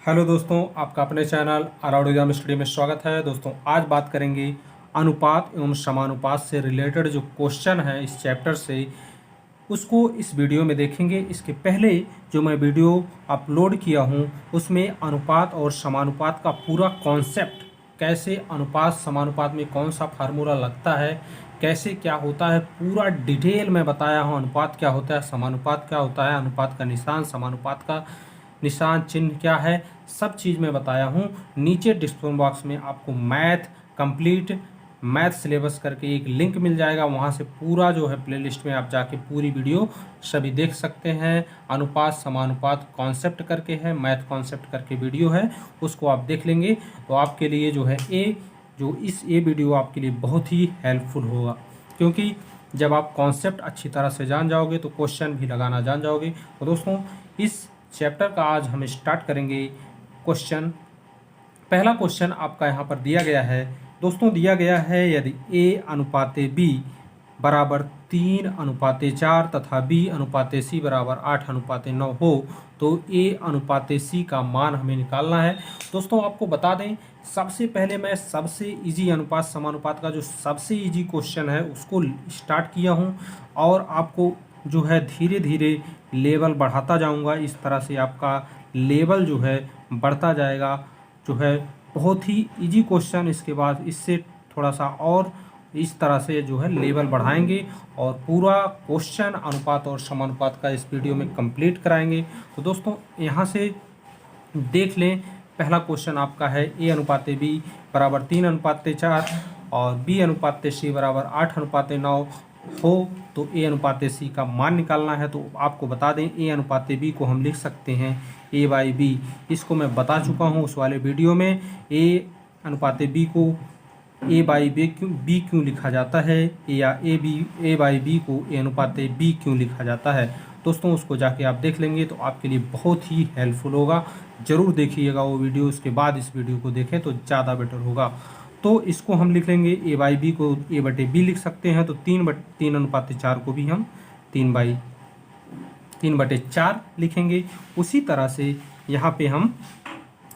Hello दोस्तों, आपका अपने चैनल अराउंड एग्जाम स्टडी में स्वागत है। दोस्तों आज बात करेंगे अनुपात एवं समानुपात से रिलेटेड जो क्वेश्चन है इस चैप्टर से, उसको इस वीडियो में देखेंगे। इसके पहले जो मैं वीडियो अपलोड किया हूं उसमें अनुपात और समानुपात का पूरा कॉन्सेप्ट, कैसे अनुपात समानुपात में कौन सा फार्मूला लगता है, कैसे क्या होता है, पूरा डिटेल में बताया हूं। अनुपात क्या होता है, समानुपात क्या होता है, अनुपात का निशान, समानुपात का निशान चिन्ह क्या है, सब चीज़ मैं बताया हूँ। नीचे डिस्क्रिप्शन बॉक्स में आपको कंप्लीट मैथ सिलेबस करके एक लिंक मिल जाएगा, वहाँ से पूरा जो है प्लेलिस्ट में आप जाके पूरी वीडियो सभी देख सकते हैं। अनुपात समानुपात कॉन्सेप्ट करके है, मैथ कॉन्सेप्ट करके वीडियो है, उसको आप देख लेंगे तो आपके लिए जो है ये वीडियो आपके लिए बहुत ही हेल्पफुल होगा, क्योंकि जब आप कॉन्सेप्ट अच्छी तरह से जान जाओगे तो क्वेश्चन भी लगाना जान जाओगे। तो दोस्तों इस चैप्टर का आज हम स्टार्ट करेंगे। पहला क्वेश्चन आपका यहाँ पर दिया गया है। दोस्तों दिया गया है, यदि A अनुपाते B बराबर 3:4 तथा B अनुपाते C बराबर 8:9 हो तो A अनुपाते C का मान हमें निकालना है। दोस्तों आपको बता दें, सबसे पहले मैं सबसे इजी अनुपात समानुपात का जो सबसे इजी क्वेश्चन है उसको स्टार्ट किया हूँ, और आपको जो है धीरे धीरे लेवल बढ़ाता जाऊंगा। इस तरह से आपका लेवल जो है बढ़ता जाएगा। जो है बहुत ही इजी क्वेश्चन, इसके बाद इससे थोड़ा सा और इस तरह से जो है लेवल बढ़ाएंगे और पूरा क्वेश्चन अनुपात और समानुपात का इस वीडियो में कंप्लीट कराएंगे। तो दोस्तों यहाँ से देख लें, पहला क्वेश्चन आपका है A अनुपाते B बराबर 3:4 और B अनुपाते C बराबर 8:9 हो तो A अनुपाते C का मान निकालना है। तो आपको बता दें, A अनुपाते B को हम लिख सकते हैं A/B। इसको मैं बता चुका हूँ उस वाले वीडियो में। A अनुपाते B को A/B क्यों लिखा जाता है, या A/B को A अनुपाते B क्यों लिखा जाता है, दोस्तों उसको जाके आप देख लेंगे तो आपके लिए बहुत ही हेल्पफुल होगा। ज़रूर देखिएगा वो वीडियो, उसके बाद इस वीडियो को देखें तो ज़्यादा बेटर होगा। तो इसको हम लिख लेंगे A/B को A/B लिख सकते हैं, तो 3:4 को भी हम 3/4 लिखेंगे। उसी तरह से यहाँ पे हम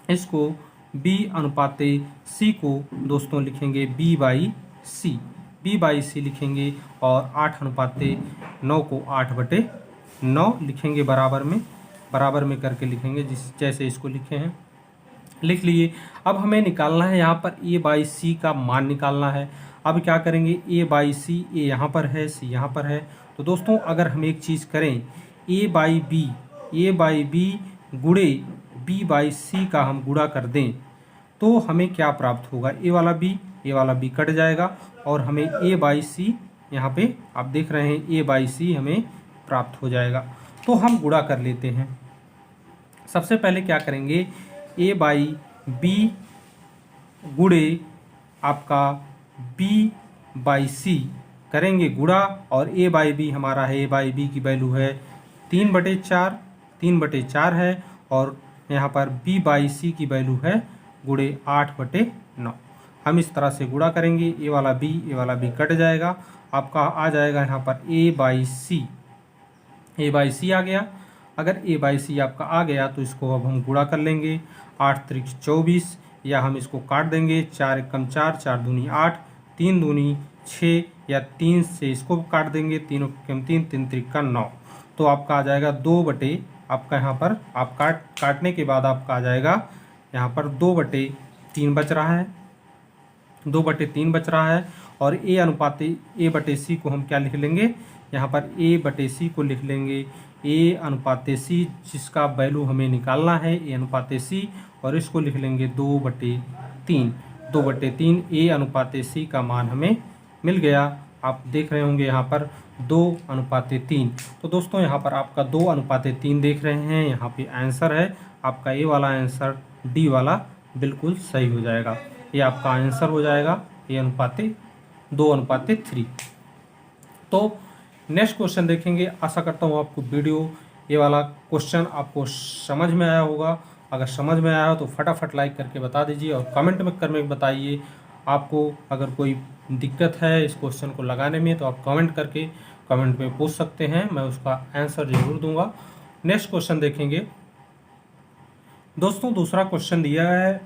इसको B अनुपाते C को दोस्तों लिखेंगे B/C लिखेंगे, और 8:9 को 8/9 लिखेंगे, बराबर में करके लिखेंगे, जैसे इसको लिखे हैं लिख लिए। अब हमें निकालना है यहाँ पर A/C का मान निकालना है। अब क्या करेंगे, A/C, A यहाँ पर है, C यहाँ पर है। तो दोस्तों अगर हम एक चीज़ करें, A/B गुणे B/C का हम गुणा कर दें तो हमें क्या प्राप्त होगा, A वाला B कट जाएगा और हमें A/C यहाँ पे आप देख रहे हैं A/C हमें प्राप्त हो जाएगा। तो हम गुणा कर लेते हैं। सबसे पहले क्या करेंगे, A/B गुणे आपका B/C करेंगे गुणा, और A/B हमारा है, A/B की वैल्यू है 3/4 है, और यहाँ पर B/C की वैल्यू है गुणे 8/9। हम इस तरह से गुणा करेंगे, A वाला B कट जाएगा, आपका आ जाएगा यहाँ पर A/C आ गया। अगर A/C आपका आ गया तो इसको अब हम गुणा कर लेंगे, 8 त्रिक 24, या हम इसको काट देंगे, 4 एकम 4, 4 दूनी 8, 3 दूनी 6, या 3 से इसको काट देंगे, 3 एकम 3, 3 त्रिक का 9। तो आपका आ जाएगा 2 आपका यहाँ पर आप काटने के बाद आपका आ जाएगा यहाँ पर 2/3 बच रहा है, 2/3 बच रहा है। और A/C को हम क्या लिख लेंगे, यहाँ पर A/C को लिख लेंगे A/C, जिसका वैल्यू हमें निकालना है A/C, और इसको लिख लेंगे 2/3 A/C का मान हमें मिल गया। आप देख रहे होंगे यहाँ पर 2/3। तो दोस्तों यहाँ पर आपका 2/3 देख रहे हैं, यहाँ पे आंसर है आपका A वाला आंसर, D वाला बिल्कुल सही हो जाएगा। ये आपका आंसर हो जाएगा A/2/3। तो नेक्स्ट क्वेश्चन देखेंगे। आशा करता हूँ आपको वीडियो ये वाला क्वेश्चन आपको समझ में आया होगा। अगर समझ में आया हो तो फटाफट लाइक करके बता दीजिए, और कमेंट में करके बताइए आपको अगर कोई दिक्कत है इस क्वेश्चन को लगाने में, तो आप कमेंट में पूछ सकते हैं, मैं उसका आंसर जरूर दूंगा। नेक्स्ट क्वेश्चन देखेंगे। दोस्तों दूसरा क्वेश्चन दिया है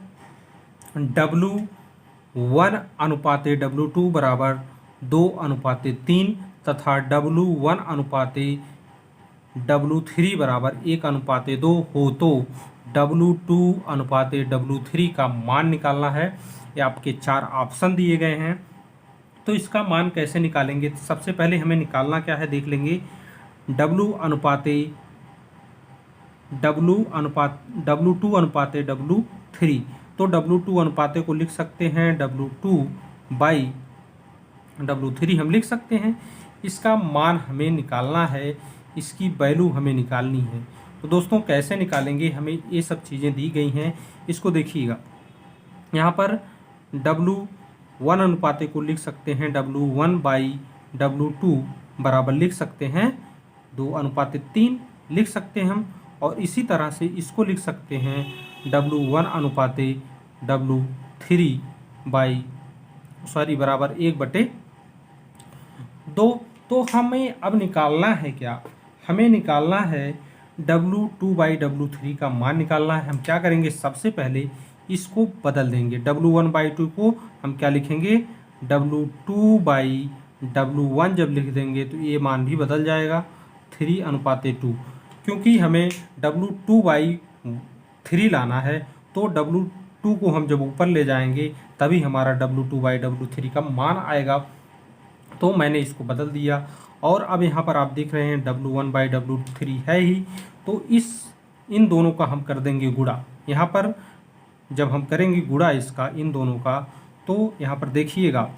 W1/W2 बराबर 2/3 तथा W1/W3 बराबर 1/2 हो तो W2/W3 का मान निकालना है। ये आपके 4 ऑप्शन दिए गए हैं। तो इसका मान कैसे निकालेंगे? तो सबसे पहले हमें निकालना क्या है देख लेंगे। W2/W3, तो W2 को लिख सकते हैं W2/W3 हम लिख सकते हैं। इसका मान हमें निकालना है, इसकी वैल्यू हमें निकालनी है। तो दोस्तों कैसे निकालेंगे, हमें ये सब चीज़ें दी गई हैं। इसको देखिएगा, यहाँ पर W1 को लिख सकते हैं W1/W2 बराबर लिख सकते हैं 2/3 लिख सकते हैं हम। और इसी तरह से इसको लिख सकते हैं W1/W3 बराबर 1/2। तो हमें अब निकालना है क्या? हमें निकालना है W2/W3 का मान निकालना है। हम क्या करेंगे, सबसे पहले इसको बदल देंगे। W1/2 को हम क्या लिखेंगे, W2/W1 जब लिख देंगे तो ये मान भी बदल जाएगा 3/2, क्योंकि हमें W2/3 लाना है। तो W2 को हम जब ऊपर ले जाएंगे तभी हमारा W2/W3 का मान आएगा। तो मैंने इसको बदल दिया। और अब यहाँ पर आप देख रहे हैं W1/W3 है ही, तो इन दोनों का हम कर देंगे गुणा। यहाँ पर जब हम करेंगे गुणा इसका, इन दोनों का, तो यहाँ पर देखिएगा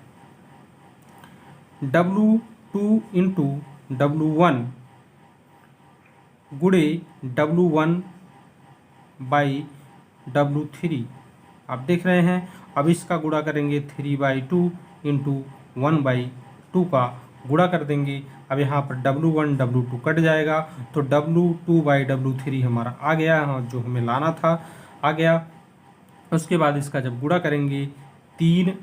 W2 इंटू W1 गुणे W1/W3 आप देख रहे हैं। अब इसका गुणा करेंगे 3/2 इंटू 1/2 का गुणा कर देंगे। अब यहाँ पर W1 W2 कट जाएगा, तो W2/W3 हमारा आ गया, जो हमें लाना था आ गया। उसके बाद इसका जब गुणा करेंगे 3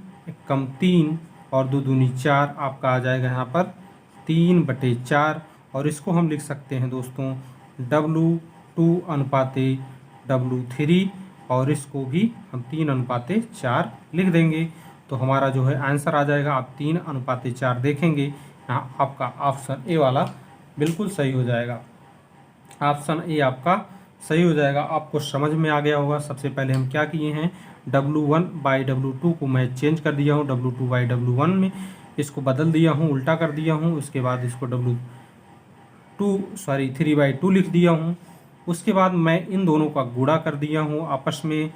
कम 3 और 2 दूनी 4 आपका आ जाएगा यहाँ पर 3/4। और इसको हम लिख सकते हैं दोस्तों W2/W3, और इसको भी हम 3/4 लिख देंगे। तो हमारा जो है आंसर आ जाएगा। आप 3/4 देखेंगे, यहाँ आपका ऑप्शन ए वाला बिल्कुल सही हो जाएगा। ऑप्शन ए आपका सही हो जाएगा। आपको समझ में आ गया होगा। सबसे पहले हम क्या किए हैं, W1/W2 को मैं चेंज कर दिया हूँ W2/W1 में, इसको बदल दिया हूँ, उल्टा कर दिया हूँ। उसके बाद इसको 3/2 लिख दिया हूँ। उसके बाद मैं इन दोनों का गुणा कर दिया हूँ आपस में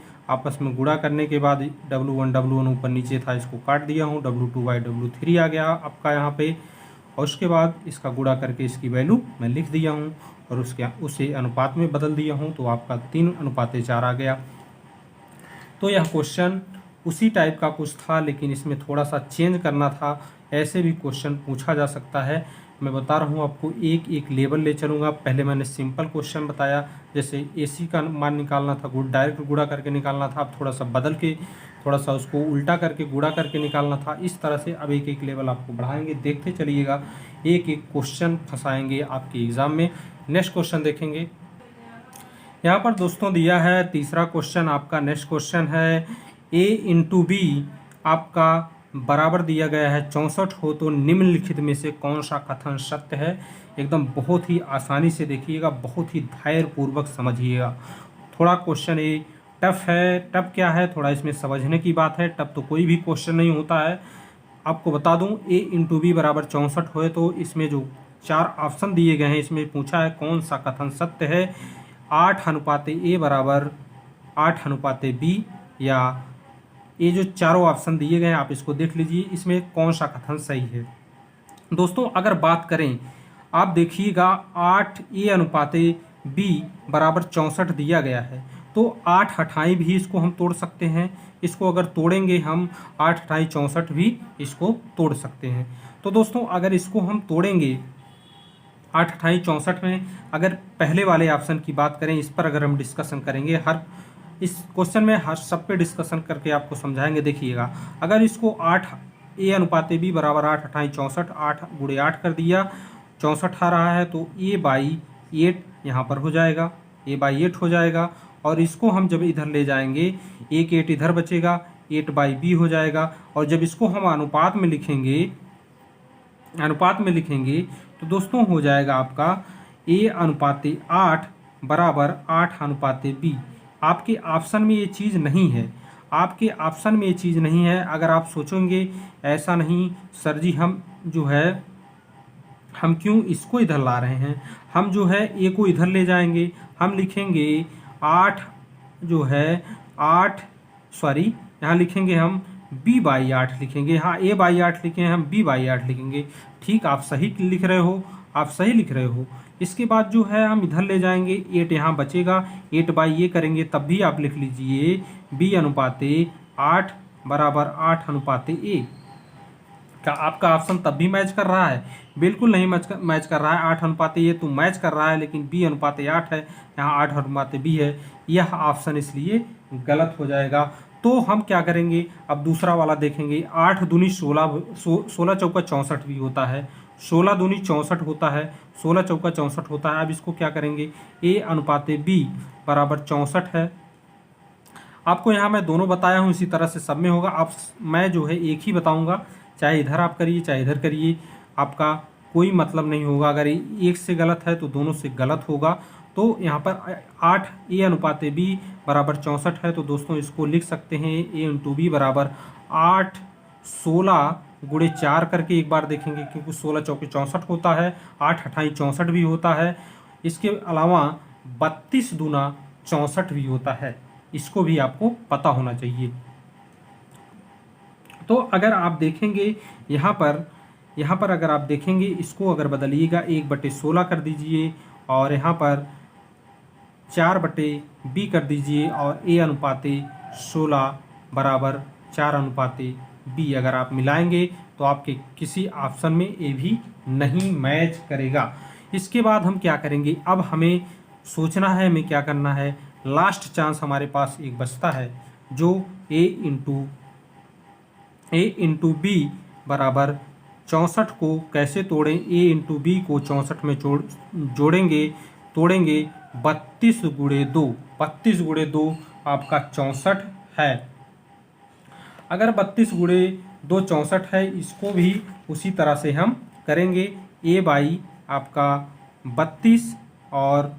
गुणा करने के बाद W1 ऊपर नीचे था, इसको काट दिया हूँ, W2/W3 आ गया आपका यहाँ पे। और उसके बाद इसका गुणा करके इसकी वैल्यू मैं लिख दिया हूँ और उसे अनुपात में बदल दिया हूँ, तो आपका 3/4 आ गया। तो यह क्वेश्चन उसी टाइप का कुछ था, लेकिन इसमें थोड़ा सा चेंज करना था। ऐसे भी क्वेश्चन पूछा जा सकता है। मैं बता रहा हूँ आपको, एक एक लेवल ले चलूँगा। पहले मैंने सिंपल क्वेश्चन बताया, जैसे AC का मान निकालना था, डायरेक्ट गुणा करके निकालना था। अब थोड़ा सा बदल के, थोड़ा सा उसको उल्टा करके गुणा करके निकालना था। इस तरह से अब एक एक लेवल आपको बढ़ाएंगे, देखते चलिएगा। एक एक क्वेश्चन फंसाएंगे आपके एग्ज़ाम में। नेक्स्ट क्वेश्चन देखेंगे। यहाँ पर दोस्तों दिया है तीसरा क्वेश्चन आपका। नेक्स्ट क्वेश्चन है A/B आपका बराबर दिया गया है 64 हो तो निम्नलिखित में से कौन सा कथन सत्य है। एकदम बहुत ही आसानी से देखिएगा, बहुत ही धैर्यपूर्वक समझिएगा। थोड़ा क्वेश्चन ये टफ है। टफ क्या है, थोड़ा इसमें समझने की बात है। टफ तो कोई भी क्वेश्चन नहीं होता है। आपको बता दूं A/B बराबर 64 हो तो इसमें जो 4 ऑप्शन दिए गए हैं, इसमें पूछा है कौन सा कथन सत्य है। 8:A बराबर 8:B, या ये जो चारों ऑप्शन दिए गए हैं आप इसको देख लीजिए, इसमें कौन सा कथन सही है। दोस्तों अगर बात करें, आप देखिएगा 8A/B बराबर 64 दिया गया है, तो 8 भी इसको हम तोड़ सकते हैं। इसको अगर तोड़ेंगे हम 8 64 भी इसको तोड़ सकते हैं। तो दोस्तों अगर इसको हम तोड़ेंगे 8 64 में, अगर पहले वाले ऑप्शन की बात करें, इस पर अगर हम डिस्कशन करेंगे, इस क्वेश्चन में हर सब पे डिस्कशन करके आपको समझाएंगे। देखिएगा, अगर इसको 8A/B बराबर 8 64, 8 × 8 कर दिया, 64 आ रहा है, तो A/8 यहाँ पर हो जाएगा, A/8 हो जाएगा। और इसको हम जब इधर ले जाएंगे, एक 8 इधर बचेगा, 8/b हो जाएगा। और जब इसको हम अनुपात में लिखेंगे तो दोस्तों हो जाएगा आपका A/8 बराबर 8/b। आपके ऑप्शन में ये चीज़ नहीं है, अगर आप सोचेंगे ऐसा नहीं सर जी, हम क्यों इसको इधर ला रहे हैं, हम जो है ए को इधर ले जाएंगे, हम लिखेंगे 8 जो है 8 सॉरी यहाँ लिखेंगे हम b/8 लिखेंगे। हाँ, a/8 लिखे हैं, हम b/8 लिखेंगे। ठीक, आप सही लिख रहे हो। इसके बाद जो है हम इधर ले जाएंगे, 8 यहाँ बचेगा, 8/a करेंगे, तब भी आप लिख लीजिए b/8 बराबर 8/a। क्या आपका ऑप्शन तब भी मैच कर रहा है? बिल्कुल नहीं मैच कर रहा है। 8/a तो मैच कर रहा है, लेकिन b/8 है, यहाँ 8/b है। यह ऑप्शन इसलिए गलत हो जाएगा। तो हम क्या करेंगे, अब दूसरा वाला देखेंगे। 8 दूनी 16, 16 चौका 64 भी होता है, 16 दूनी 64 होता है, 16 चौका 64 होता है। अब इसको क्या करेंगे, a/b बराबर 64 है। आपको यहाँ मैं दोनों बताया हूँ, इसी तरह से सब में होगा। मैं जो है एक ही बताऊँगा, चाहे इधर आप करिए चाहे इधर करिए, आपका कोई मतलब नहीं होगा। अगर एक से गलत है तो दोनों से गलत होगा। तो यहाँ पर 8 A/b बराबर 64 है, तो दोस्तों इसको लिख सकते हैं A/b बराबर 8 16 गुणे 4 करके एक बार देखेंगे, क्योंकि 16 चौके 64 होता है, 8 अठाई 64 भी होता है। इसके अलावा 32 दूना 64 भी होता है, इसको भी आपको पता होना चाहिए। तो अगर आप देखेंगे यहाँ पर अगर आप देखेंगे, इसको अगर बदलिएगा 1/16 कर दीजिए, और यहाँ पर 4/b कर दीजिए, और A/16 बराबर 4/b अगर आप मिलाएंगे तो आपके किसी ऑप्शन में ए भी नहीं मैच करेगा। इसके बाद हम क्या करेंगे, अब हमें सोचना है हमें क्या करना है। लास्ट चांस हमारे पास एक बचता है, जो a/b बराबर 64 को कैसे तोड़ें। a/b को 64 में तोड़ेंगे 32 गुणे 2, 32 गुणे 2 आपका 64 है। अगर 32 गुणे 2 64 है, इसको भी उसी तरह से हम करेंगे। a/ आपका 32 और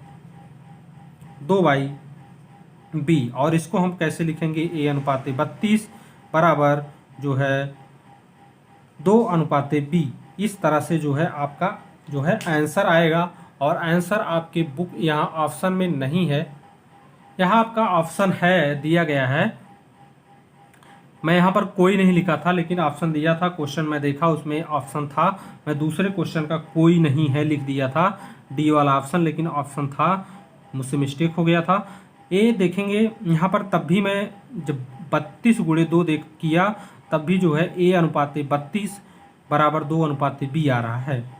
2/b, और इसको हम कैसे लिखेंगे, A/32 बराबर जो है 2/b। इस तरह से जो है आपका जो है आंसर आएगा। और आंसर आपके बुक यहाँ ऑप्शन में नहीं है, यहाँ आपका ऑप्शन है, दिया गया है। मैं यहाँ पर कोई नहीं लिखा था, लेकिन ऑप्शन दिया था। क्वेश्चन मैं देखा, उसमें ऑप्शन था। मैं दूसरे क्वेश्चन का कोई नहीं है लिख दिया था, डी वाला ऑप्शन, लेकिन ऑप्शन था, मुझसे मिस्टेक हो गया था। ये देखेंगे यहाँ पर, तब भी मैं जब 32 गुणे 2 किया, तब भी जो है A/32 बराबर 2/b आ रहा है,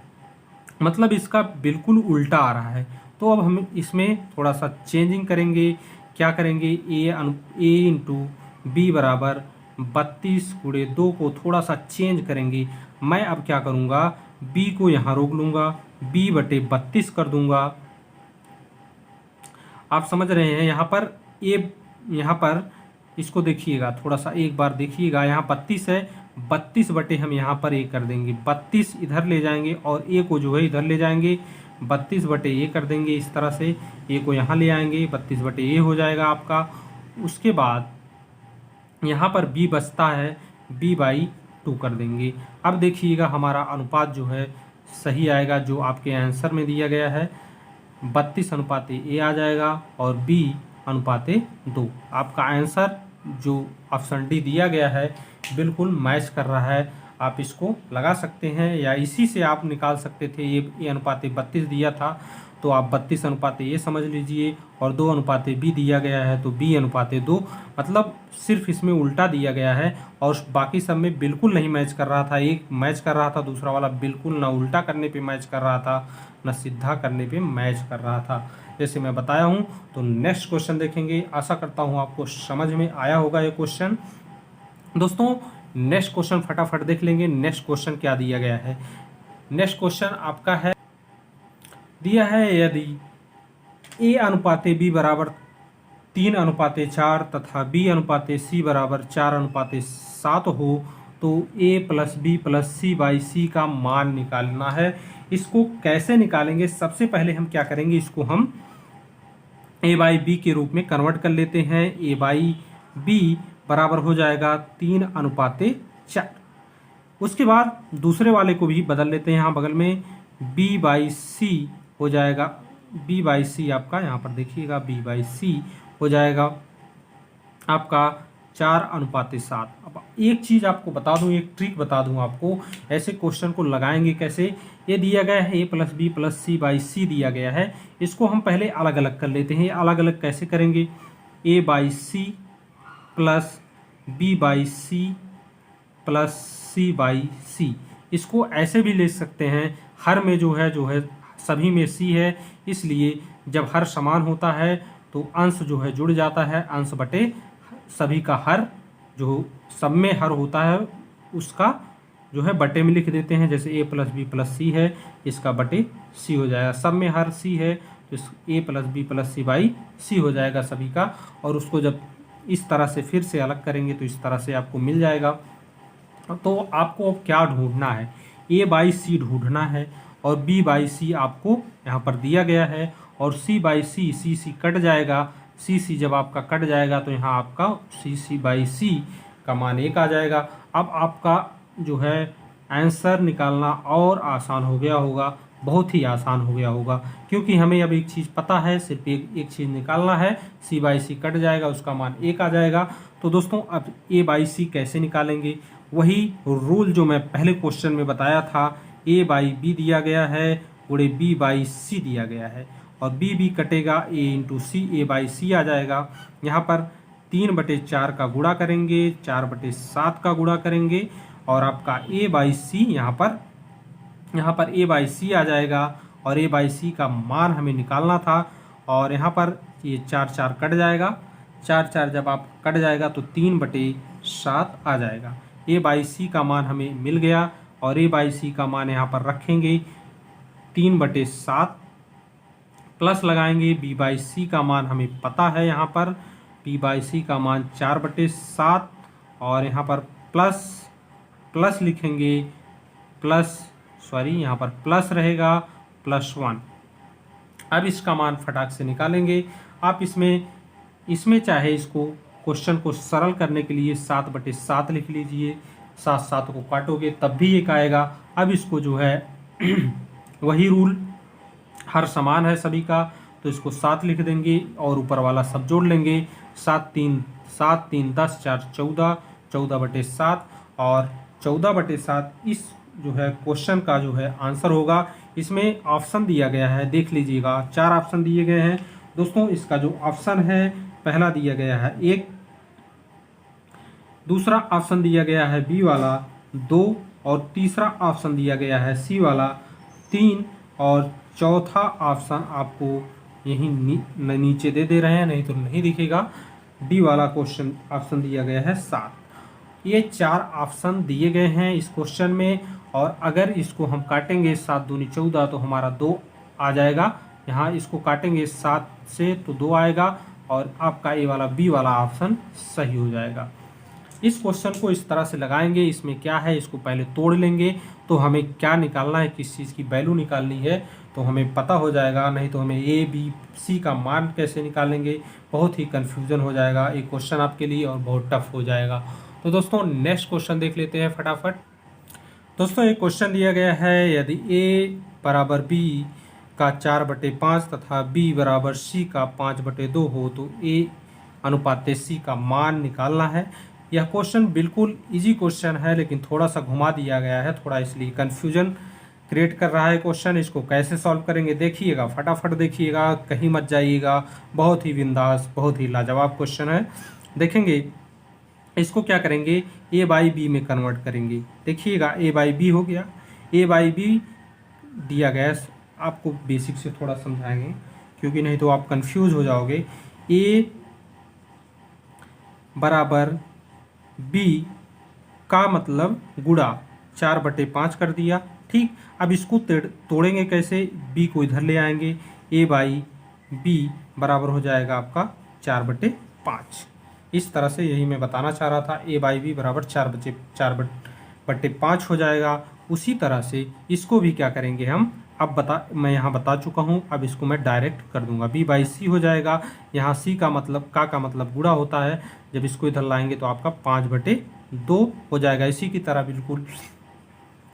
मतलब इसका बिल्कुल उल्टा आ रहा है। तो अब हम इसमें थोड़ा सा चेंजिंग करेंगे। क्या करेंगे, A/b बराबर 32 गुणे 2 को थोड़ा सा चेंज करेंगे। मैं अब क्या करूँगा, b को यहाँ रोक लूँगा, b/32 कर दूँगा। आप समझ रहे हैं, यहाँ पर इसको देखिएगा, थोड़ा सा एक बार देखिएगा। यहाँ 32 है, 32 बटे हम यहाँ पर a कर देंगे, 32 इधर ले जाएंगे और a को जो है इधर ले जाएंगे, 32/a कर देंगे। इस तरह से a को यहाँ ले आएंगे, 32/a हो जाएगा आपका। उसके बाद यहाँ पर b बचता है, b/2 कर देंगे। अब देखिएगा हमारा अनुपात जो है सही आएगा, जो आपके आंसर में दिया गया है, 32/a आ जाएगा और b/2। आपका आंसर जो ऑप्शन डी दिया गया है बिल्कुल मैच कर रहा है। आप इसको लगा सकते हैं, या इसी से आप निकाल सकते थे। ये A/32 दिया था, तो आप 32/a समझ लीजिए, और 2/b दिया गया है तो b/2। मतलब सिर्फ इसमें उल्टा दिया गया है, और बाकी सब में बिल्कुल नहीं मैच कर रहा था। एक मैच कर रहा था, दूसरा वाला बिल्कुल ना उल्टा करने पे मैच कर रहा था, ना सीधा करने पे मैच कर रहा था, जैसे मैं बताया हूँ। तो नेक्स्ट क्वेश्चन देखेंगे। आशा करता हूँ आपको समझ में आया होगा ये क्वेश्चन। दोस्तों नेक्स्ट क्वेश्चन फटाफट देख लेंगे। नेक्स्ट क्वेश्चन क्या दिया गया है। नेक्स्ट क्वेश्चन आपका है, दिया है यदि A/b बराबर 3:4 तथा b अनुपाते c बराबर 4:7 हो तो a plus B plus C by C का मान निकालना है। इसको कैसे निकालेंगे? सबसे पहले हम क्या करेंगे, इसको हम a बाई बी के रूप में कन्वर्ट कर लेते हैं। a बाई बी बराबर हो जाएगा 3:4। उसके बाद दूसरे वाले को भी बदल लेते हैं, यहाँ बगल में b बाई सी हो जाएगा, b बाई सी आपका यहाँ पर देखिएगा b बाई सी हो जाएगा आपका 4:7। अब एक चीज़ आपको बता दूं, एक ट्रिक बता दूं आपको, ऐसे क्वेश्चन को लगाएंगे कैसे। ये दिया गया है a plus B plus C by C दिया गया है, इसको हम पहले अलग अलग कर लेते हैं। अलग अलग कैसे करेंगे? a by C plus B by C plus C by C, इसको ऐसे भी ले सकते हैं। हर में जो है सभी में c है, इसलिए जब हर समान होता है तो अंश जो है जुड़ जाता है, अंश बटे सभी का हर, जो सब में हर होता है उसका जो है बटे में लिख देते हैं। जैसे a प्लस बी प्लस सी है, इसका बटे c हो जाएगा। सब में हर c है तो a plus B plus C by C हो जाएगा सभी का। और उसको जब इस तरह से फिर से अलग करेंगे तो इस तरह से आपको मिल जाएगा। तो आपको अब क्या ढूंढना है? a बाई सी ढूंढना है और b बाई सी आपको यहाँ पर दिया गया है, और c by c, c cut जाएगा, c जब आपका कट जाएगा तो यहाँ आपका c बाई सी का मान 1 आ जाएगा। अब आपका जो है आंसर निकालना और आसान हो गया होगा, बहुत ही आसान हो गया होगा, क्योंकि हमें अब एक चीज़ पता है, सिर्फ एक चीज़ निकालना है। c बाई सी कट जाएगा, उसका मान 1 आ जाएगा। तो दोस्तों अब a बाई सी कैसे निकालेंगे? वही रूल जो मैं पहले क्वेश्चन में बताया था, a बाई बी दिया गया है गुणे b बाई सी दिया गया है, और b कटेगा a into C, a by C आ जाएगा। यहाँ पर 3/4 का गुणा करेंगे, 4/7 का गुणा करेंगे, और आपका a बाई सी यहाँ पर a बाई सी आ जाएगा, और a बाई सी का मान हमें निकालना था। और यहाँ पर ये 4 कट जाएगा, 4 जब आप कट जाएगा तो 3/7 आ जाएगा। a बाई सी का मान हमें मिल गया, और a बाई सी का मान यहाँ पर रखेंगे 3/7, प्लस लगाएंगे b बाई सी का मान हमें पता है, यहाँ पर b बाई सी का मान 4/7, और यहाँ पर प्लस लिखेंगे, यहाँ पर प्लस रहेगा +1। अब इसका मान फटाक से निकालेंगे। आप इसमें चाहे इसको क्वेश्चन को सरल करने के लिए 7/7 लिख लीजिए, 7 को काटोगे तब भी 1 आएगा। अब इसको जो है वही रूल, हर समान है सभी का, तो इसको 7 लिख देंगे और ऊपर वाला सब जोड़ लेंगे। 7 3 10 4 14, 14/7, और 14/7 इस जो है क्वेश्चन का जो है आंसर होगा। इसमें ऑप्शन दिया गया है, देख लीजिएगा, 4 ऑप्शन दिए गए हैं दोस्तों। इसका जो ऑप्शन है, पहला दिया गया है 1, दूसरा ऑप्शन दिया गया है बी वाला 2, और तीसरा ऑप्शन दिया गया है सी वाला 3, और चौथा ऑप्शन आपको यहीं नीचे दे रहे हैं, नहीं तो नहीं दिखेगा, डी वाला क्वेश्चन ऑप्शन दिया गया है 7। ये 4 ऑप्शन दिए गए हैं इस क्वेश्चन में, और अगर इसको हम काटेंगे 7 दूनी 14 तो हमारा 2 आ जाएगा। यहाँ इसको काटेंगे 7 से तो 2 आएगा, और आपका ए वाला बी वाला ऑप्शन सही हो जाएगा। इस क्वेश्चन को इस तरह से लगाएंगे। इसमें क्या है, इसको पहले तोड़ लेंगे तो हमें क्या निकालना है, किस चीज़ की वैल्यू निकालनी है तो हमें पता हो जाएगा। नहीं तो हमें ए बी सी का मान कैसे निकालेंगे, बहुत ही कन्फ्यूज़न हो जाएगा ये क्वेश्चन आपके लिए, और बहुत टफ हो जाएगा। तो दोस्तों नेक्स्ट क्वेश्चन देख लेते हैं फटाफट। दोस्तों एक क्वेश्चन दिया गया है, यदि a बराबर b का 4/5 तथा b बराबर c का 5/2 हो तो a अनुपात c का मान निकालना है। यह क्वेश्चन बिल्कुल इजी क्वेश्चन है, लेकिन थोड़ा सा घुमा दिया गया है, थोड़ा इसलिए कन्फ्यूजन क्रिएट कर रहा है क्वेश्चन। इसको कैसे सॉल्व करेंगे देखिएगा, फटाफट देखिएगा, कहीं मत जाइएगा। बहुत ही बिंदास, बहुत ही लाजवाब क्वेश्चन है। देखेंगे इसको क्या करेंगे, a बाई बी में कन्वर्ट करेंगे। देखिएगा a बाई बी हो गया, a बाई बी दिया गया, आपको बेसिक से थोड़ा समझाएंगे क्योंकि नहीं तो आप कंफ्यूज हो जाओगे। a बराबर b का मतलब गुणा 4/5 कर दिया, ठीक। अब इसको तोड़ेंगे कैसे, b को इधर ले आएंगे, a बाई बी बराबर हो जाएगा आपका 4/5। इस तरह से यही मैं बताना चाह रहा था, A/B बराबर 4/5 हो जाएगा। उसी तरह से इसको भी क्या करेंगे हम, मैं यहाँ बता चुका हूँ, अब इसको मैं डायरेक्ट कर दूंगा। B/C हो जाएगा। यहाँ C का मतलब का मतलब गुणा होता है, जब इसको इधर लाएंगे तो आपका 5/2 हो जाएगा। इसी की तरह बिल्कुल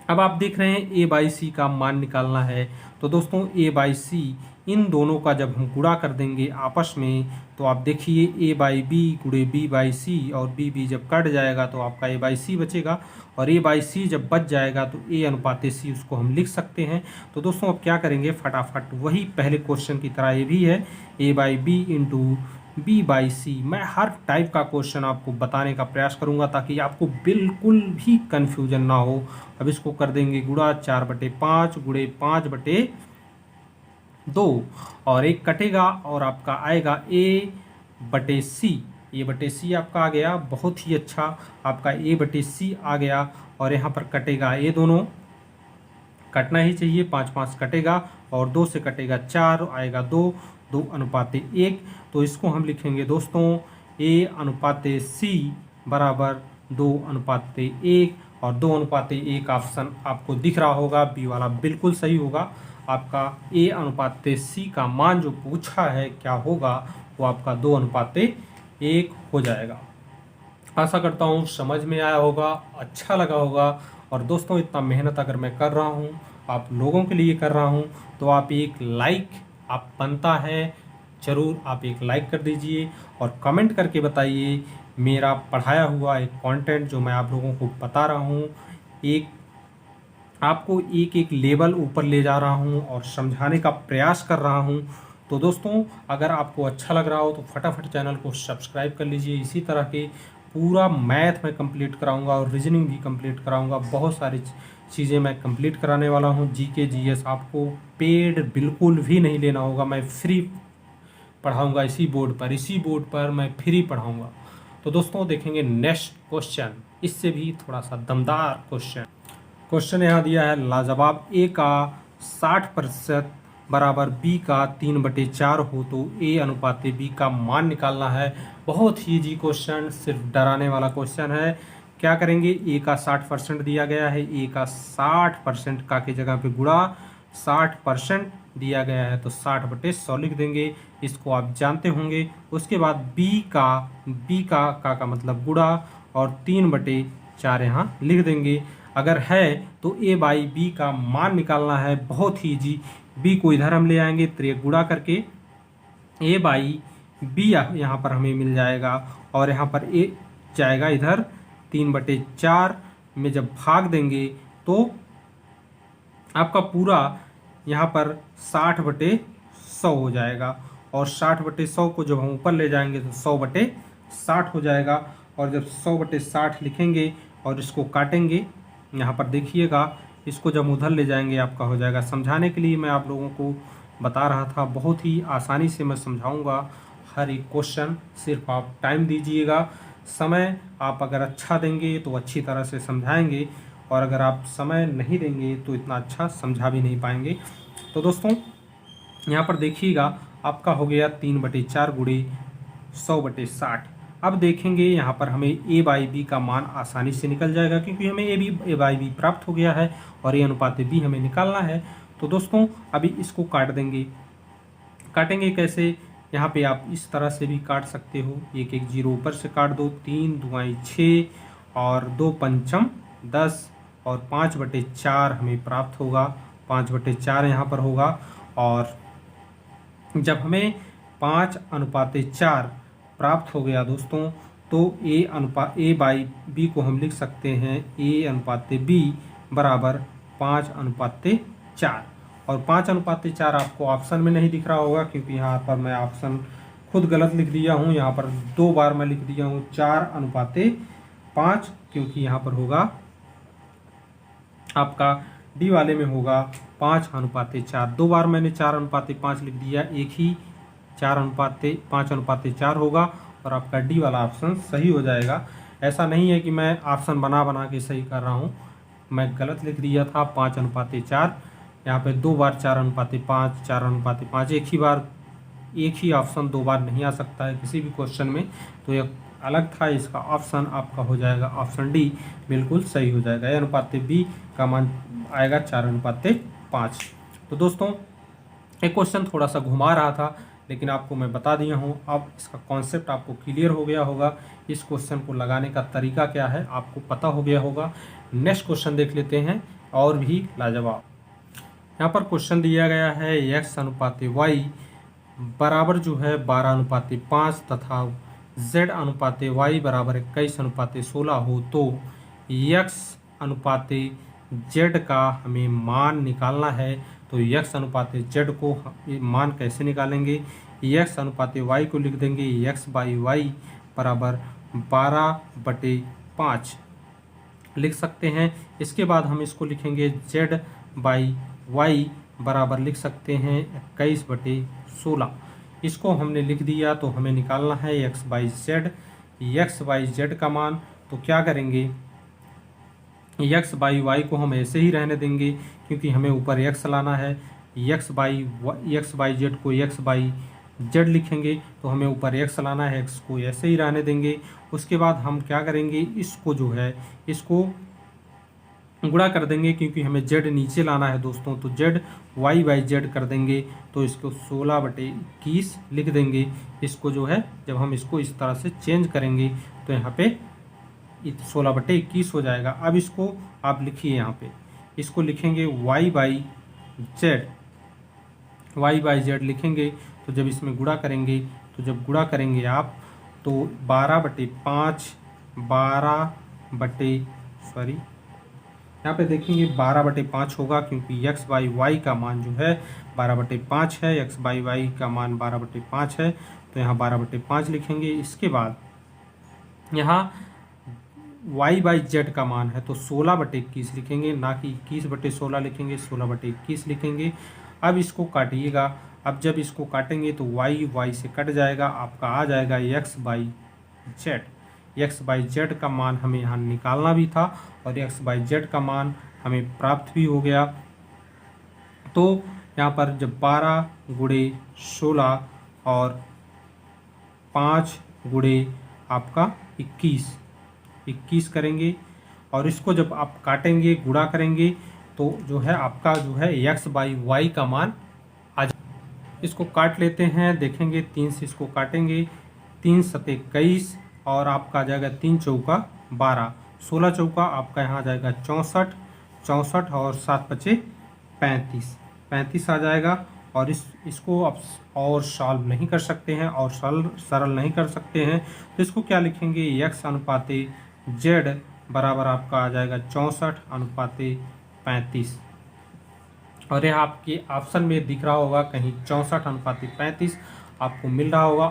अब आप देख रहे हैं A/C का मान निकालना है। तो दोस्तों A/C इन दोनों का जब हम गुणा कर देंगे आपस में, तो आप देखिए A/B गुणे B/C, और B जब कट जाएगा तो आपका A/C बचेगा, और A/C जब बच जाएगा तो A/C उसको हम लिख सकते हैं। तो दोस्तों अब क्या करेंगे, फटाफट वही पहले क्वेश्चन की तरह ये भी है, A/B इंटू B/C। मैं हर टाइप का क्वेश्चन आपको बताने का प्रयास करूंगा ताकि आपको बिल्कुल भी कन्फ्यूजन ना हो। अब इसको कर देंगे गुणा, 4/5 गुणे 5/2, और एक कटेगा और आपका आएगा A/C। A/C आपका आ गया, बहुत ही अच्छा, आपका A/C आ गया। और यहाँ पर कटेगा, ये दोनों कटना ही चाहिए, 5 कटेगा, और 2 से कटेगा 4, आएगा 2, 2:1। तो इसको हम लिखेंगे दोस्तों A/C बराबर 2:1, और 2:1 ऑप्शन आपको दिख रहा होगा, बी वाला बिल्कुल सही होगा। आपका A/C का मान जो पूछा है क्या होगा, वो आपका 2:1 हो जाएगा। आशा करता हूँ समझ में आया होगा, अच्छा लगा होगा। और दोस्तों इतना मेहनत अगर मैं कर रहा हूँ, आप लोगों के लिए कर रहा हूँ, तो आप एक लाइक, आप बनता है ज़रूर आप एक लाइक कर दीजिए, और कमेंट करके बताइए मेरा पढ़ाया हुआ एक कंटेंट जो मैं आप लोगों को बता रहा हूँ, एक आपको एक एक लेवल ऊपर ले जा रहा हूँ और समझाने का प्रयास कर रहा हूँ। तो दोस्तों अगर आपको अच्छा लग रहा हो तो फटाफट चैनल को सब्सक्राइब कर लीजिए। इसी तरह के पूरा मैथ में कंप्लीट कराऊंगा और रीजनिंग भी कंप्लीट कराऊंगा, बहुत सारी चीज़ें मैं कंप्लीट कराने वाला हूँ। जीके जीएस आपको पेड बिल्कुल भी नहीं लेना होगा, मैं फ्री पढ़ाऊंगा। इसी बोर्ड पर मैं फ्री पढ़ाऊंगा। तो दोस्तों देखेंगे नेक्स्ट क्वेश्चन, इससे भी थोड़ा सा दमदार क्वेश्चन यहाँ दिया है, लाजवाब। A का 60% बराबर B का 3/4 हो तो A/B का मान निकालना है। बहुत ही इजी क्वेश्चन, सिर्फ डराने वाला क्वेश्चन है। क्या करेंगे, A का 60% दिया गया है, A का 60% का की जगह पे गुणा, 60% दिया गया है तो 60/100 लिख देंगे, इसको आप जानते होंगे। उसके बाद B का मतलब गुणा, और 3/4 यहाँ लिख देंगे। अगर है तो A/B का मान निकालना है, बहुत ही इजी। B को इधर हम ले आएंगे, तो ये गुणा करके A/B यहाँ पर हमें मिल जाएगा, और यहाँ पर A जाएगा इधर, 3/4 में जब भाग देंगे तो आपका पूरा यहाँ पर 60/100 हो जाएगा, और 60/100 को जब हम ऊपर ले जाएंगे तो 100/60 हो जाएगा। और जब 100/60 लिखेंगे और इसको काटेंगे, यहाँ पर देखिएगा, इसको जब उधर ले जाएंगे आपका हो जाएगा। समझाने के लिए मैं आप लोगों को बता रहा था, बहुत ही आसानी से मैं समझाऊंगा हर एक क्वेश्चन, सिर्फ आप टाइम दीजिएगा। समय आप अगर अच्छा देंगे तो अच्छी तरह से समझाएंगे, और अगर आप समय नहीं देंगे तो इतना अच्छा समझा भी नहीं पाएंगे। तो दोस्तों यहाँ पर देखिएगा, आपका हो गया 3/4 गुणे 100/60। अब देखेंगे यहाँ पर हमें A/B का मान आसानी से निकल जाएगा, क्योंकि हमें A/B प्राप्त हो गया है, और A/B हमें निकालना है। तो दोस्तों अभी इसको काट देंगे। काटेंगे कैसे, यहाँ पे आप इस तरह से भी काट सकते हो, एक एक जीरो ऊपर से काट दो, 3 दूनी 6, और 2 पंचम 10, और 5/4 हमें प्राप्त होगा, 5/4 यहाँ पर होगा। और जब हमें 5:4 प्राप्त हो गया दोस्तों, तो A/B को हम लिख सकते हैं A/B बराबर 5:4। और 5:4 आपको ऑप्शन में नहीं दिख रहा होगा, क्योंकि यहाँ पर मैं ऑप्शन खुद गलत लिख दिया हूँ। यहाँ पर 2 बार मैं लिख दिया हूँ 4:5, क्योंकि यहाँ पर होगा आपका डी वाले में होगा 5:4। 2 बार मैंने 4:5 लिख दिया, एक ही 5:4 होगा, और आपका डी वाला ऑप्शन सही हो जाएगा। ऐसा नहीं है कि मैं ऑप्शन बना के सही कर रहा हूँ, मैं गलत लिख दिया था 5:4। यहाँ पे 2 बार 4:5, 4:5, एक ही बार एक ही ऑप्शन दो बार नहीं आ सकता है किसी भी क्वेश्चन में, तो एक अलग था, इसका ऑप्शन आपका हो जाएगा ऑप्शन डी, बिल्कुल सही हो जाएगा। ए अनुपात बी का मान आएगा 4:5। तो दोस्तों एक क्वेश्चन थोड़ा सा घुमा रहा था, लेकिन आपको मैं बता दिया हूँ। अब इसका कॉन्सेप्ट आपको क्लियर हो गया होगा, इस क्वेश्चन को लगाने का तरीका क्या है आपको पता हो गया होगा। नेक्स्ट क्वेश्चन देख लेते हैं, और भी लाजवाब। यहाँ पर क्वेश्चन दिया गया है x अनुपात y बराबर जो है 12:5 तथा z अनुपात y बराबर 21:16 हो, तो x अनुपात z का हमें मान निकालना है। तो x अनुपात z को मान कैसे निकालेंगे, x अनुपात y को लिख देंगे x/y बराबर 12/5 लिख सकते हैं। इसके बाद हम इसको लिखेंगे z/y बराबर लिख सकते हैं 21/16। इसको हमने लिख दिया, तो हमें निकालना है x/z का मान। तो क्या करेंगे, x/y को हम ऐसे ही रहने देंगे क्योंकि हमें ऊपर x लाना है। x/z को x/z लिखेंगे, तो हमें ऊपर x लाना है, x को ऐसे ही रहने देंगे। उसके बाद हम क्या करेंगे, इसको जो है इसको गुणा कर देंगे क्योंकि हमें z नीचे लाना है दोस्तों, तो z y/z कर देंगे, तो इसको 16/21 लिख देंगे। इसको जो है जब हम इसको इस तरह से चेंज करेंगे तो यहाँ पे 16/21 हो जाएगा। अब इसको आप लिखिए, यहाँ पे इसको लिखेंगे y/z लिखेंगे। तो जब इसमें गुणा करेंगे, तो जब गुणा करेंगे आप तो 12/5 यहाँ पे देखेंगे 12/5 होगा, क्योंकि x/y का मान जो है 12/5 है, x/y का मान 12/5 है, तो यहाँ 12/5 लिखेंगे। इसके बाद यहाँ y/z का मान है तो 16/21 लिखेंगे, ना कि 21/16 लिखेंगे, 16/21 लिखेंगे। अब इसको काटिएगा, अब जब इसको काटेंगे तो y से कट जाएगा, आपका आ जाएगा x/z। x/z का मान हमें यहाँ निकालना भी था और x/z का मान हमें प्राप्त भी हो गया। तो यहाँ पर जब 12 × 16 और 5 × आपका 21 करेंगे, और इसको जब आप काटेंगे गुणा करेंगे तो जो है आपका जो है x/y का मान आ जाए। इसको काट लेते हैं, देखेंगे 3 से इसको काटेंगे, 3 × 7 = 21 और आपका आ जाएगा 3 चौका 12, 16 चौका आपका यहाँ आ जाएगा 64 और 7 × 5 = 35 आ जाएगा। और इसको आप और सॉल्व नहीं कर सकते हैं और सरल नहीं कर सकते हैं, तो इसको क्या लिखेंगे, x अनुपात z बराबर आपका आ जाएगा 64:35। और यह आपके ऑप्शन में दिख रहा होगा कहीं 64:35 आपको मिल रहा होगा।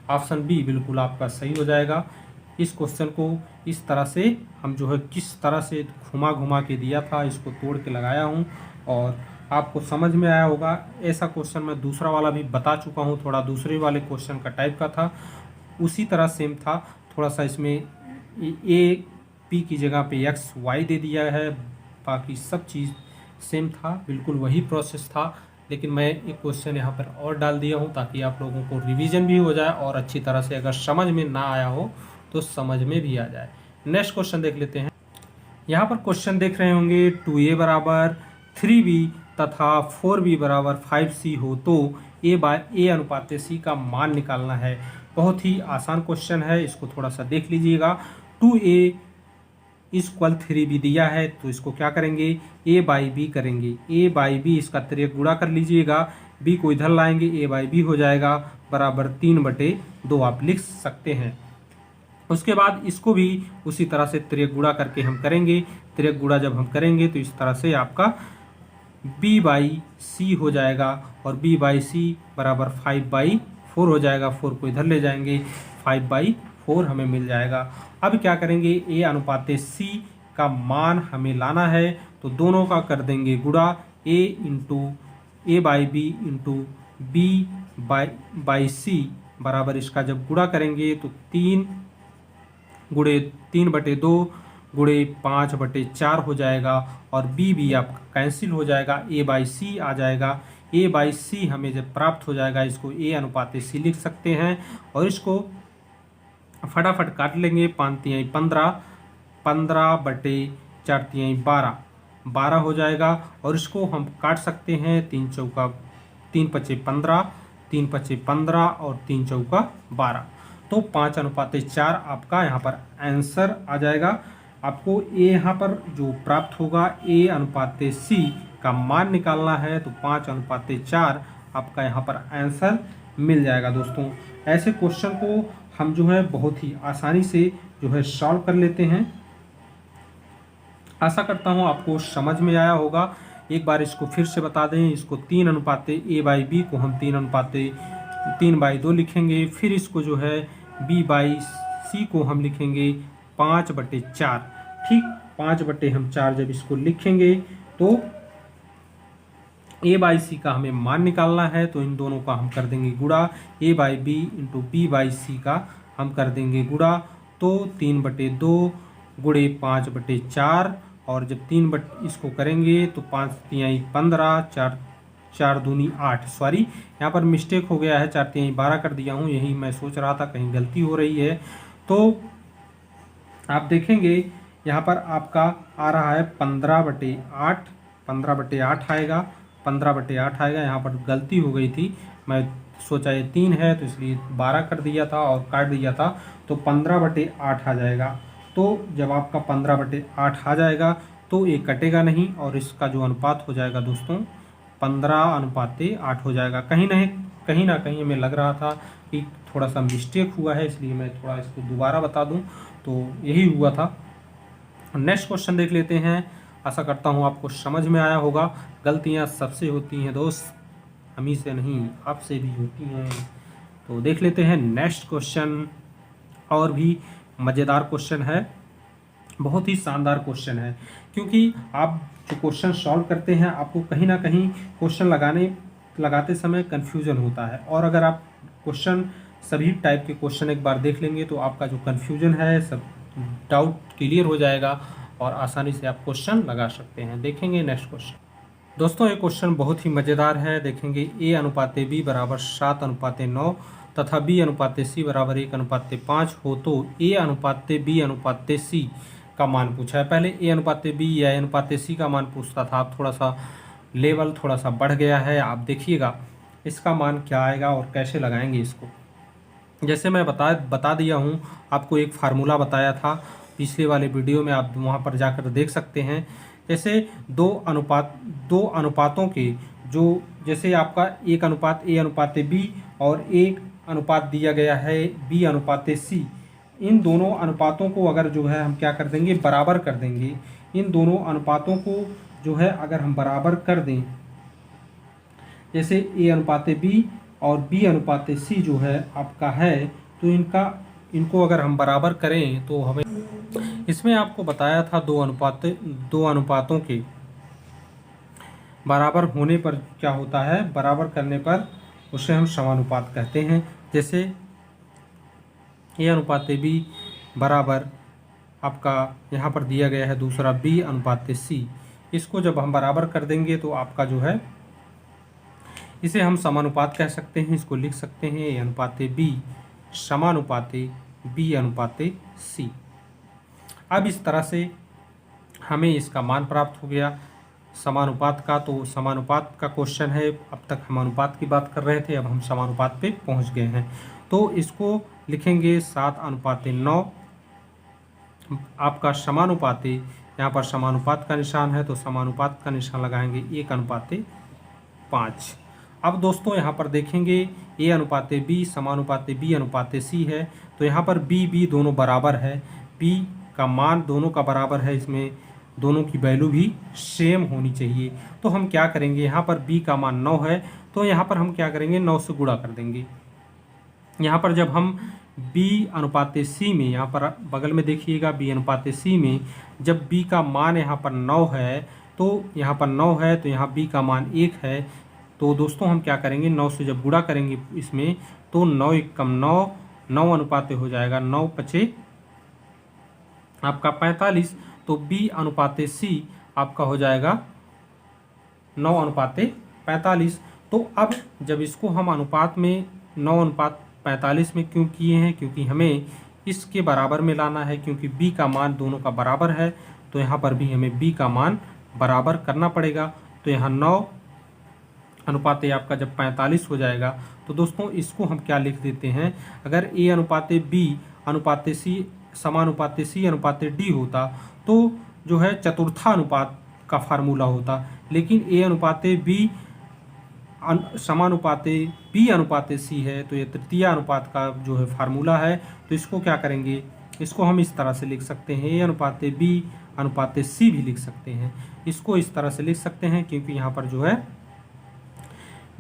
ऑप्शन बी बिल्कुल आपका सही हो जाएगा। इस क्वेश्चन को इस तरह से हम जो है किस तरह से घुमा के दिया था, इसको तोड़ के लगाया हूँ और आपको समझ में आया होगा। ऐसा क्वेश्चन मैं दूसरा वाला भी बता चुका हूँ, थोड़ा दूसरे वाले क्वेश्चन का टाइप का था, उसी तरह सेम था। थोड़ा सा इसमें p की जगह पे x/y दे दिया है, बाकी सब चीज़ सेम था, बिल्कुल वही प्रोसेस था, लेकिन मैं एक क्वेश्चन यहाँ पर और डाल दिया हूँ ताकि आप लोगों को रिवीजन भी हो जाए और अच्छी तरह से अगर समझ में ना आया हो तो समझ में भी आ जाए। नेक्स्ट क्वेश्चन देख लेते हैं। यहाँ पर क्वेश्चन देख रहे होंगे 2a बराबर 3b तथा 4b बराबर 5c हो तो a अनुपात c का मान निकालना है। बहुत ही आसान क्वेश्चन है, इसको थोड़ा सा देख लीजिएगा। 2a = 3b दिया है, तो इसको क्या करेंगे, a/b करेंगे। a/b इसका तिर्यक गुणा कर लीजिएगा, b को इधर लाएंगे, a/b हो जाएगा बराबर 3/2 आप लिख सकते हैं। उसके बाद इसको भी उसी तरह से तिर्यक गुणा करके हम करेंगे। तिर्यक गुणा जब हम करेंगे तो इस तरह से आपका b/c हो जाएगा और b/c बराबर 5/4 हो जाएगा। 4 को इधर ले जाएंगे, 5/4 हमें मिल जाएगा। अब क्या करेंगे, a अनुपात c का मान हमें लाना है, तो दोनों का कर देंगे गुणा, a/b × b/c बराबर इसका जब गुणा करेंगे तो 3 × 3/2 × 5/4 हो जाएगा और b भी आपका कैंसिल हो जाएगा, a/c आ जाएगा। A/C हमें जब प्राप्त हो जाएगा, इसको A/C लिख सकते हैं और इसको फटाफट काट लेंगे। 5 तिहाई 15, 15/4 तिहाई 12, 12 हो जाएगा। और इसको हम काट सकते हैं 3 चौका 3 पचे 15, 3 पचे 15 और 3 चौका 12, तो 5:4 आपका यहाँ पर आंसर आ जाएगा। आपको ए यहाँ पर जो प्राप्त होगा A/C का मान निकालना है, तो 5:4 आपका यहाँ पर आंसर मिल जाएगा। दोस्तों ऐसे क्वेश्चन को हम जो है बहुत ही आसानी से जो है सॉल्व कर लेते हैं। आशा करता हूँ आपको समझ में आया होगा। एक बार इसको फिर से बता दें, इसको 3:A/B को हम 3/2 लिखेंगे। फिर इसको जो है B/C को हम लिखेंगे 5/4। ठीक, 5/4 जब इसको लिखेंगे तो A/C का हमें मान निकालना है, तो इन दोनों का हम कर देंगे गुणा। A/B इंटू B/C का हम कर देंगे गुणा, तो 3/2 गुणे 5/4, और जब इसको करेंगे तो 5 तिहाई 15, 4 दूनी 8। सॉरी, यहाँ पर मिस्टेक हो गया है, 4 तिहाई 12 कर दिया हूँ, यही मैं सोच रहा था कहीं गलती हो रही है। तो आप देखेंगे यहाँ पर आपका आ रहा है 15/8, 15/8 आएगा, 15/8 आएगा। यहाँ पर गलती हो गई थी, मैं सोचा ये 3 है तो इसलिए 12 कर दिया था और काट दिया था, तो 15/8 आ जाएगा। तो जब आपका 15/8 आ जाएगा तो ये कटेगा नहीं, और इसका जो अनुपात हो जाएगा दोस्तों 15:8 हो जाएगा। कहीं ना कहीं हमें लग रहा था कि थोड़ा सा मिस्टेक हुआ है, इसलिए मैं थोड़ा इसको दोबारा बता दूं, तो यही हुआ था। नेक्स्ट क्वेश्चन देख लेते हैं। आशा करता हूं आपको समझ में आया होगा। गलतियां सबसे होती हैं दोस्त, हम ही से नहीं, आपसे भी होती हैं। तो देख लेते हैं नेक्स्ट क्वेश्चन। और भी मज़ेदार क्वेश्चन है, बहुत ही शानदार क्वेश्चन है, क्योंकि आप जो क्वेश्चन सॉल्व करते हैं आपको कहीं ना कहीं क्वेश्चन लगाते समय कन्फ्यूजन होता है, और अगर आप क्वेश्चन सभी टाइप के क्वेश्चन एक बार देख लेंगे तो आपका जो कन्फ्यूजन है सब डाउट क्लियर हो जाएगा और आसानी से आप क्वेश्चन लगा सकते हैं। देखेंगे नेक्स्ट क्वेश्चन। दोस्तों ये क्वेश्चन बहुत ही मज़ेदार है। देखेंगे A/B बराबर 7:9 तथा B/C बराबर 1:5 हो तो A/B/C का मान पूछा है। पहले A/B या A/C का मान पूछता था, अब थोड़ा सा लेवल थोड़ा सा बढ़ गया है। आप देखिएगा इसका मान क्या आएगा और कैसे लगाएंगे इसको। जैसे मैं बता दिया हूँ, आपको एक फार्मूला बताया था पिछले वाले वीडियो में, आप वहाँ पर जाकर देख सकते हैं। जैसे दो अनुपातों के जो, जैसे आपका 1:A/B और 1 अनुपात दिया गया है B/C, इन दोनों अनुपातों को अगर जो है हम क्या कर देंगे, बराबर कर देंगे। इन दोनों अनुपातों को जो है अगर हम बराबर कर दें, जैसे A/B और B/C जो है आपका है, तो इनको अगर हम बराबर करें तो हमें, इसमें आपको बताया था दो अनुपातों के बराबर होने पर क्या होता है, बराबर करने पर उसे हम समानुपात कहते हैं। जैसे A/B बराबर आपका यहाँ पर दिया गया है दूसरा B/C, इसको जब हम बराबर कर देंगे तो आपका जो है, इसे हम समानुपात कह सकते हैं। इसको लिख सकते हैं A/B समानुपाते B/C। अब इस तरह से हमें इसका मान प्राप्त हो गया समानुपात का। तो समानुपात का क्वेश्चन है, अब तक हम अनुपात की बात कर रहे थे, अब हम समानुपात पे पहुंच गए हैं। तो इसको लिखेंगे 7:9 आपका समानुपाते, यहाँ पर समानुपात का निशान है तो समानुपात का निशान लगाएंगे 1:5। अब दोस्तों यहाँ पर देखेंगे A/B समानुपाते B/C है, तो यहाँ पर B दोनों बराबर है, B का मान दोनों का बराबर है, इसमें दोनों की वैल्यू भी सेम होनी चाहिए। तो हम क्या करेंगे, यहाँ पर B का मान 9 है, तो यहाँ पर हम क्या करेंगे, 9 से गुणा कर देंगे। यहाँ पर जब हम B/C में, यहाँ पर बगल में देखिएगा B/C में जब B का मान यहाँ पर 9 है, तो यहाँ पर 9 है तो यहाँ B का मान 1 है। तो दोस्तों हम क्या करेंगे, 9 से जब गुणा करेंगे इसमें, तो 9 × 9 9 अनुपाते हो जाएगा, 9 × 5 आपका 45, तो B/C आपका हो जाएगा 9:45। तो अब जब इसको हम अनुपात में 9:45 में क्यों किए हैं, क्योंकि हमें इसके बराबर में लाना है, क्योंकि b का मान दोनों का बराबर है, तो यहाँ पर भी हमें b का मान बराबर करना पड़ेगा। तो यहाँ 9 आपका जब 45 हो जाएगा तो दोस्तों इसको हम क्या लिख देते हैं, अगर a/b अनुपात c समानुपात c अनुपात d होता तो जो है चतुर्थानुपात का फार्मूला होता, लेकिन a/b समानुपात b/c है, तो ये तृतीय अनुपात का जो है फार्मूला है। तो इसको क्या करेंगे, इसको हम इस तरह से लिख सकते हैं, a/b/c भी लिख सकते हैं। इसको इस तरह से लिख सकते हैं क्योंकि यहाँ पर जो है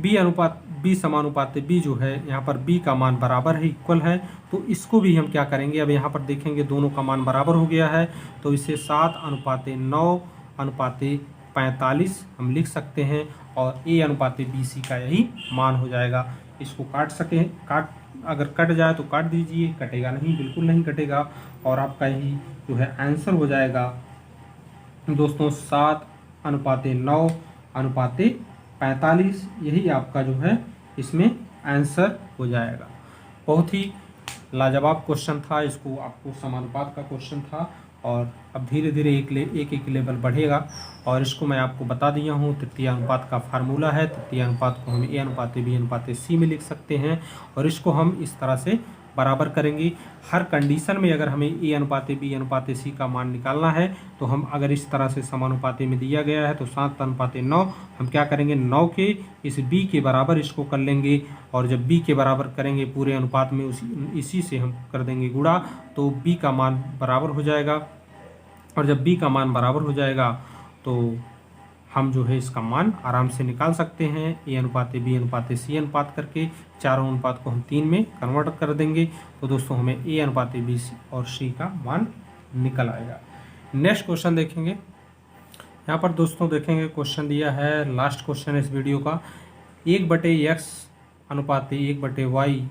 b समानुपात b जो है, यहाँ पर b का मान बराबर है, इक्वल है। तो इसको भी हम क्या करेंगे, अब यहाँ पर देखेंगे दोनों का मान बराबर हो गया है, तो इसे 7:9:45 हम लिख सकते हैं और a/bc का यही मान हो जाएगा। इसको अगर कट जाए तो काट दीजिए, कटेगा नहीं, बिल्कुल नहीं कटेगा, और आपका यही जो है आंसर हो जाएगा दोस्तों 7:9:45, यही आपका जो है इसमें आंसर हो जाएगा। बहुत ही लाजवाब क्वेश्चन था, इसको आपको समानुपात का क्वेश्चन था, और अब धीरे धीरे एक लेवल बढ़ेगा। और इसको मैं आपको बता दिया हूँ, तृतीय अनुपात का फार्मूला है। तृतीय अनुपात को हम a/b/c में लिख सकते हैं, और इसको हम इस तरह से बराबर करेंगे। हर कंडीशन में अगर हमें a/b/c का मान निकालना है तो हम अगर इस तरह से समानुपाती में दिया गया है तो 7:9 हम क्या करेंगे, 9 के इस b के बराबर इसको कर लेंगे, और जब b के बराबर करेंगे पूरे अनुपात में इसी से हम कर देंगे गुणा, तो b का मान बराबर हो जाएगा। और जब b का मान बराबर हो जाएगा तो हम जो है इसका मान आराम से निकाल सकते हैं, a/b/c अनुपात करके चारों अनुपात को हम 3 में कन्वर्ट कर देंगे, तो दोस्तों हमें a/b और c का मान निकल आएगा। नेक्स्ट क्वेश्चन देखेंगे। यहाँ पर दोस्तों देखेंगे क्वेश्चन दिया है, लास्ट क्वेश्चन है इस वीडियो का, 1/x अनुपात 1/y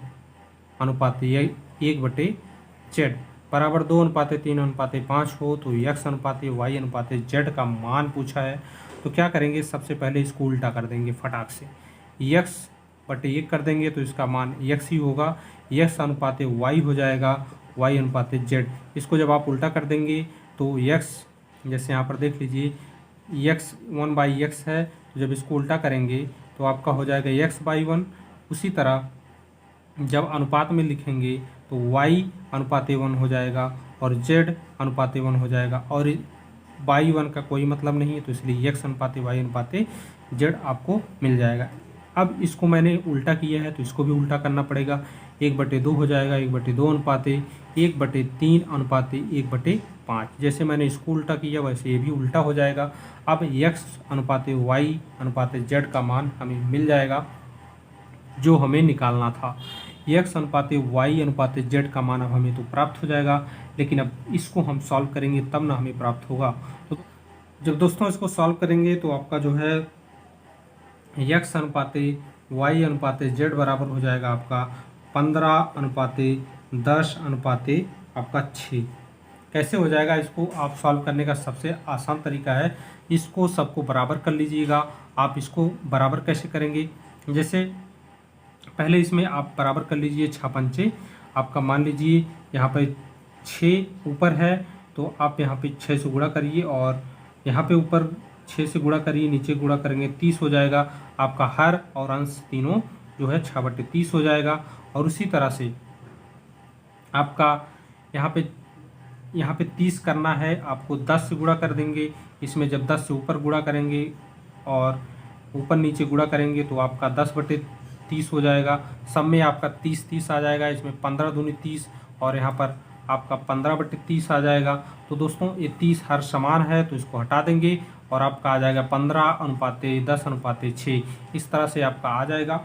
अनुपात 1/z बराबर 2:3:5 हो तो x अनुपात y अनुपात z का मान पूछा है। तो क्या करेंगे, सबसे पहले इसको उल्टा कर देंगे फटाक से, x/1 कर देंगे तो इसका मान x ही होगा, x अनुपात y हो जाएगा, y अनुपात z। इसको जब आप उल्टा कर देंगे तो x, जैसे यहाँ पर देख लीजिए x 1/x है, तो जब इसको उल्टा करेंगे तो आपका हो जाएगा x/1। उसी तरह जब अनुपात में लिखेंगे तो y अनुपात 1 हो जाएगा और z अनुपात 1 हो जाएगा, और y1 का कोई मतलब नहीं है, तो इसलिए x अनुपात y अनुपात z आपको मिल जाएगा। अब इसको मैंने उल्टा किया है तो इसको भी उल्टा करना पड़ेगा, 1/2 हो जाएगा, 1/2 अनुपात 1/3 अनुपात 1/5। जैसे मैंने इसको उल्टा किया वैसे ये भी उल्टा हो जाएगा। अब x अनुपात y अनुपात z का मान हमें मिल जाएगा जो हमें निकालना था। x अनुपात y अनुपात z का मान अब हमें तो प्राप्त हो जाएगा, लेकिन अब इसको हम सॉल्व करेंगे तब ना हमें प्राप्त होगा। तो जब दोस्तों इसको सॉल्व करेंगे तो आपका जो है x अनुपात y अनुपात z बराबर हो जाएगा आपका 15:10 आपका 6। कैसे हो जाएगा, इसको आप सॉल्व करने का सबसे आसान तरीका है, इसको सबको बराबर कर लीजिएगा। आप इसको बराबर कैसे करेंगे, जैसे पहले इसमें आप बराबर कर लीजिए 6×5, आपका मान लीजिए यहाँ पे 6 ऊपर है तो आप यहाँ पे 6 से गुणा करिए, और यहाँ पे ऊपर 6 से गुणा करिए, नीचे गुणा करेंगे 30 हो जाएगा। आपका हर और अंश तीनों जो है 6/30 हो जाएगा। और उसी तरह से आपका यहाँ पे 30 करना है, आपको 10 से गुणा कर देंगे। इसमें जब 10 से ऊपर गुणा करेंगे और ऊपर नीचे गुणा करेंगे तो आपका 10/30 हो जाएगा। सब में आपका 30 आ जाएगा, इसमें 15 दूनी 30 और यहाँ पर आपका 15/30 आ जाएगा। तो दोस्तों ये 30 हर समान है तो इसको हटा देंगे और आपका आ जाएगा 15:10:6। इस तरह से आपका आ जाएगा।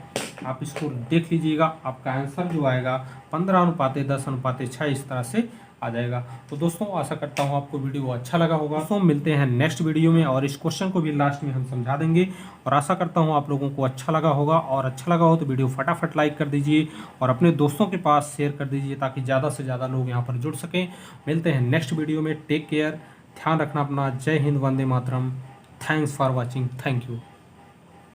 आप इसको देख लीजिएगा, आपका आंसर जो आएगा 15:10:6 इस तरह से आ जाएगा। तो दोस्तों आशा करता हूँ आपको वीडियो अच्छा लगा होगा। दोस्तों मिलते हैं नेक्स्ट वीडियो में और इस क्वेश्चन को भी लास्ट में हम समझा देंगे, और आशा करता हूँ आप लोगों को अच्छा लगा होगा। और अच्छा लगा हो तो वीडियो फटाफट लाइक कर दीजिए और अपने दोस्तों के पास शेयर कर दीजिए ताकि ज़्यादा से ज़्यादा लोग यहाँ पर जुड़ सकें। मिलते हैं नेक्स्ट वीडियो में, टेक केयर, ध्यान रखना अपना। जय हिंद, वंदे मातरम। Thanks for watching, thank you.